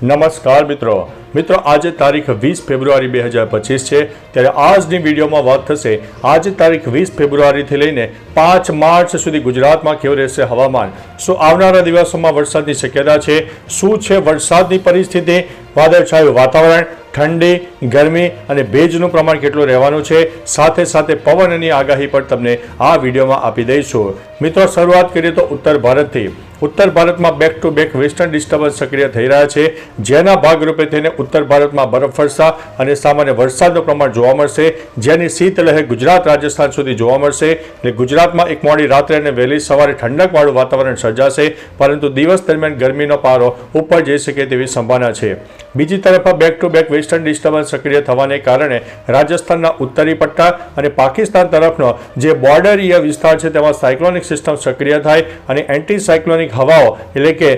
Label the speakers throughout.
Speaker 1: નમસ્કાર મિત્રો આજે તારીખ 20 ફેબ્રુઆરી 2025 છે। ત્યારે આજની વિડીયોમાં વાત થશે આજે તારીખ 20 ફેબ્રુઆરીથી લઈને 5 માર્ચ સુધી ગુજરાતમાં કેવું રહેશે હવામાન, શું આવનારા દિવસોમાં વરસાદની શક્યતા છે, શું છે વરસાદની પરિસ્થિતિ, વાદળછાયું વાતાવરણ, ઠંડી, ગરમી અને ભેજનું પ્રમાણ કેટલું રહેવાનું છે, સાથે સાથે પવનની આગાહી પણ તમને આ વિડીયોમાં આપી દઈશું। મિત્રો શરૂઆત કરીએ તો ઉત્તર ભારતથી। ઉત્તર ભારતમાં back to back western disturbance સક્રિય થઈ રહ્યા છે, જેના ભાગરૂપે થઈને ઉત્તર ભારતમાં બરફવર્ષા અને સામાન્ય વરસાદનું પ્રમાણ જોવા મળશે, જેની શીતલહેર ગુજરાત રાજસ્થાન સુધી જોવા મળશે। એટલે ગુજરાતમાં એક મોડી રાત્રે અને વહેલી સવારે ઠંડકવાળું વાતાવરણ સર્જાશે, પરંતુ દિવસ દરમિયાન ગરમીનો પારો ઉપર જઈ શકે તેવી સંભાવના છે। બીજી તરફ back to back western disturbance સક્રિય થવાને કારણે રાજસ્થાનના ઉત્તરી પટ્ટા અને પાકિસ્તાન તરફનો જે બોર્ડરીય વિસ્તાર છે તેમાં સાયક્લોનિક સિસ્ટમ સક્રિય થાય અને એન્ટી સાયક્લોનિક હવાઓ એટલે કે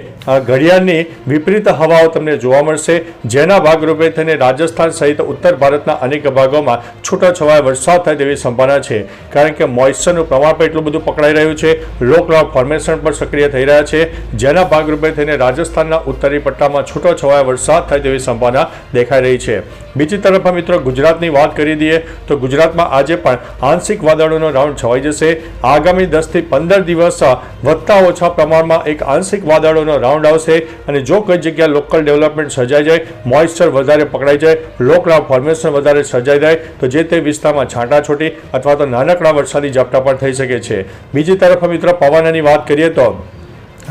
Speaker 1: ઘડિયાળની વિપરીત હવાઓ તમને જોવા મળશે, જેના ભાગરૂપે થઈને રાજસ્થાન સહિત ઉત્તર ભારતના અનેક ભાગોમાં છૂટાછવાયા વરસાદ થાય તેવી સંભાવના છે, કારણ કે મોઇસ્ચરનું પ્રમાણ પણ એટલું બધું પકડાઈ રહ્યું છે, લો ક્લાઉડ ફોર્મેશન પણ સક્રિય થઈ રહ્યા છે, જેના ભાગરૂપે થઈને રાજસ્થાનના ઉત્તરી પટ્ટામાં છૂટાછવાયા વરસાદ થાય તેવી સંભાવના દેખાઈ રહી છે। બીજી તરફ મિત્રો ગુજરાતની વાત કરી દઈએ તો ગુજરાતમાં આજે પણ આંશિક વાદળોનો રાઉન્ડ છવાઈ જશે। આગામી 10 થી 15 દિવસ વધતા ઓછા પ્રમાણમાં એક આંશિક વાદળોનો રાઉન્ડ આવશે, અને જો કોઈ જગ્યાએ લોકલ ડેવલપમેન્ટ સર્જાઈ જાય, મોઇસ્ચર વધારે પકડાઈ જાય, લો ક્લાઉડ ફોર્મેશન વધારે સર્જાઈ જાય તો જે તે વિસ્તારમાં છાંટાછૂટી અથવા તો નાનકડા વરસાદી ઝાપટા પણ થઈ શકે છે। બીજી તરફ મિત્રો પવનની વાત કરીએ તો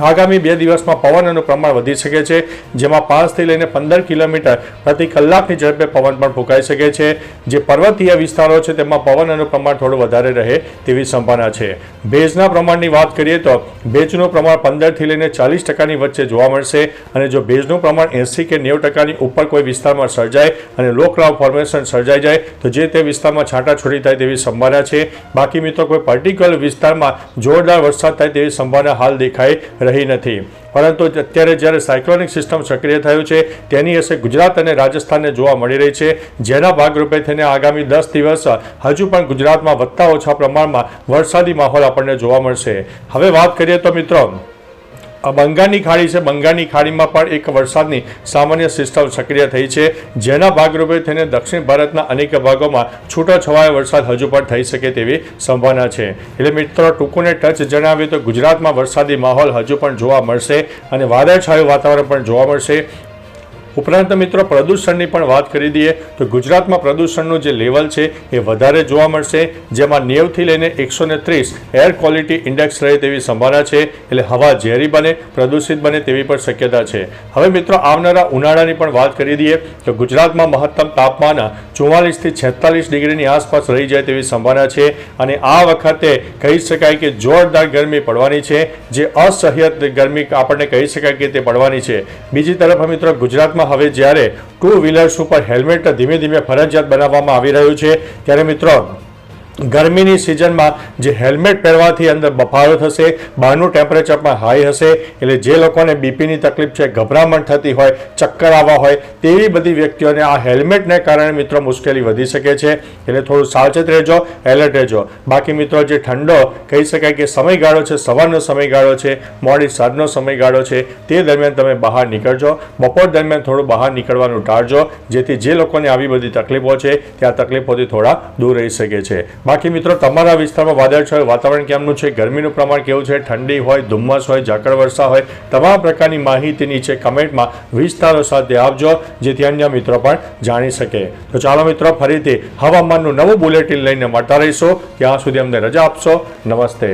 Speaker 1: આગામી 2 દિવસમાં પવનનું પ્રમાણ વધી શકે છે, જેમાં 5 થી લઈને 15 કિલોમીટર પ્રતિ કલાકની ઝડપે પવન પણ ફૂંકાઈ શકે છે। જે પર્વતીય વિસ્તારો છે તેમાં પવનનું પ્રમાણ થોડું વધારે રહે તેવી સંભાવના છે। ભેજના પ્રમાણની વાત કરીએ તો ભેજનું પ્રમાણ 15 થી લઈને 40% વચ્ચે જોવા મળશે, અને જો ભેજનું પ્રમાણ 80 કે 90% ઉપર કોઈ વિસ્તારમાં સર્જાય અને લો ક્લાઉડ ફોર્મેશન સર્જાઈ જાય તો જે તે વિસ્તારમાં છાંટાછૂટી થાય તેવી સંભાવના છે। બાકી મિત્રો કોઈ પર્ટિક્યુલર વિસ્તારમાં જોરદાર વરસાદ થાય તેવી સંભાવના હાલ દેખાઈ રહી નથી, પરંતુ અત્યારે જ્યારે સાયક્લોનિક સિસ્ટમ સક્રિય થયું છે તેની અસર ગુજરાત અને રાજસ્થાનને જોવા મળી રહી છે, જેના ભાગરૂપે થઈને આગામી 10 દિવસ હજુ પણ ગુજરાતમાં વધતા ઓછા પ્રમાણમાં વરસાદી માહોલ આપણને જોવા મળશે। હવે વાત કરીએ તો મિત્રો બંગાળની ખાડી છે, બંગાળની ખાડીમાં પણ એક વરસાદની સામાન્ય સિસ્ટમ સક્રિય થઈ છે, જેના ભાગરૂપે થઈને દક્ષિણ ભારતના અનેક ભાગોમાં છૂટાછવાયા વરસાદ હજુ પણ થઈ શકે તેવી સંભાવના છે। એટલે મિત્રો ટૂંકુને ટચ જણાવીએ તો ગુજરાતમાં વરસાદી માહોલ હજુ પણ જોવા મળશે અને વાદળછાયું વાતાવરણ પણ જોવા મળશે। ઉપરાંત મિત્રો પ્રદૂષણની પણ વાત કરી દઈએ તો ગુજરાતમાં પ્રદૂષણનું જે લેવલ છે એ વધારે જોવા મળશે, જેમાં 90 થી લઈને 130 એર ક્વોલિટી ઇન્ડેક્સ રહે તેવી સંભાવના છે, એટલે હવા ઝેરી બને, પ્રદૂષિત બને તેવી પણ શક્યતા છે। હવે મિત્રો આવનારા ઉનાળાની પણ વાત કરી દઈએ તો ગુજરાતમાં મહત્તમ તાપમાન 44 થી 46 ડિગ્રીની આસપાસ રહી જાય તેવી સંભાવના છે, અને આ વખતે કહી શકાય કે જોરદાર ગરમી પડવાની છે, જે અસહ્ય ગરમી આપણને કહી શકાય કે તે પડવાની છે। બીજી તરફ મિત્રો ગુજરાતમાં હવે જ્યારે 2 વ્હીલર્સ ઉપર હેલ્મેટ ધીમે ધીમે ફરજિયાત બનાવવામાં આવી રહ્યું છે, ત્યારે મિત્રો ગરમીની સિઝનમાં જે હેલ્મેટ પહેરવાથી અંદર બફારો થશે, બહારનું ટેમ્પરેચર પણ હાઈ હશે, એટલે જે લોકોને બીપીની તકલીફ છે, ગભરામણ થતી હોય, ચક્કર આવવા હોય તેવી બધી વ્યક્તિઓને આ હેલ્મેટને કારણે મિત્રો મુશ્કેલી વધી શકે છે, એટલે થોડું સાવચેત રહેજો, એલર્ટ રહેજો। બાકી મિત્રો જે ઠંડો કહી શકાય કે સમયગાળો છે, સવારનો સમયગાળો છે, મોડી સાંજનો સમયગાળો છે, તે દરમિયાન તમે બહાર નીકળજો, બપોર દરમિયાન થોડું બહાર નીકળવાનું ટાળજો, જેથી જે લોકોને આવી બધી તકલીફો છે તે આ તકલીફોથી થોડા દૂર રહી શકે છે। બાકી મિત્રો તમારા વિસ્તારમાં વાદળછાયું વાતાવરણ કેમનું છે, ગરમીનું પ્રમાણ કેવું છે, ઠંડી હોય, ધુમ્મસ હોય, ઝાકળ વર્ષા હોય, તમામ પ્રકારની માહિતી નીચે કમેન્ટમાં વિસ્તારો સાથે આપજો, જેથી અન્ય મિત્રો પણ જાણી શકે। તો ચાલો મિત્રો ફરીથી હવામાનનું નવું બુલેટિન લઈને મળતા રહીશું, ત્યાં સુધી અમને રજા આપશો। નમસ્તે।